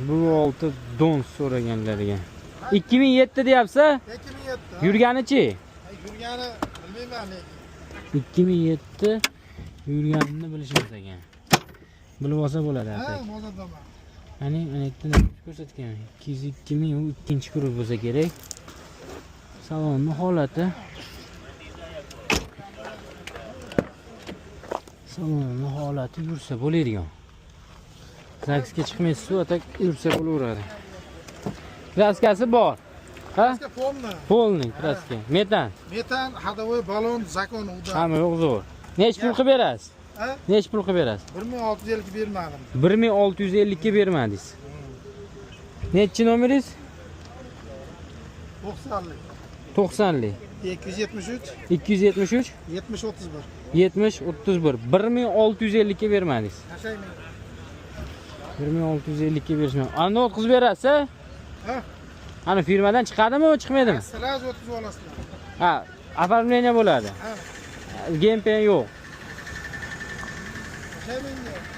Bu 6 don so'raganlarga. 2007 deyapsa? 2007. Yurganichi? Yurgani bilmayman lekin. 2007 yurganini bilishimiz ekan. Bilib olsa bo'ladi Ha, atak. bozordaman. Ana yerda ko'rsatgan. 202 ming u ikkinchi guruh bo'lsa kerak. Salonni holati. Salonni holati yursa bo'ladigan. Zagsga chiqmaysiz, atak yursa bo'laveradi. Kraskasi bor. Ha? Kraska polni. Polni kraska. Metan. Metan, hadovoy balon, zakon uda. Hamma yo'q zo'r. Nech pul qilib berasiz? Ha? Nech pul qilib berasiz? 1650 bermadim. 1650 ga bermadingiz. Nechi nomeringiz? 90lik. 90lik. 273 273 70 31. 70 31. 1650 ga bermadingiz. Yashayman. 1650 ga berishman. Ana o'tkazib berasiz, ha? Ha? Ana firmadan chiqadimi, chiqmaydimi? Sразу o'tkazib olasizlar. Ha, оформление bo'ladi. Ha. Gempen yo'q. Yashayman.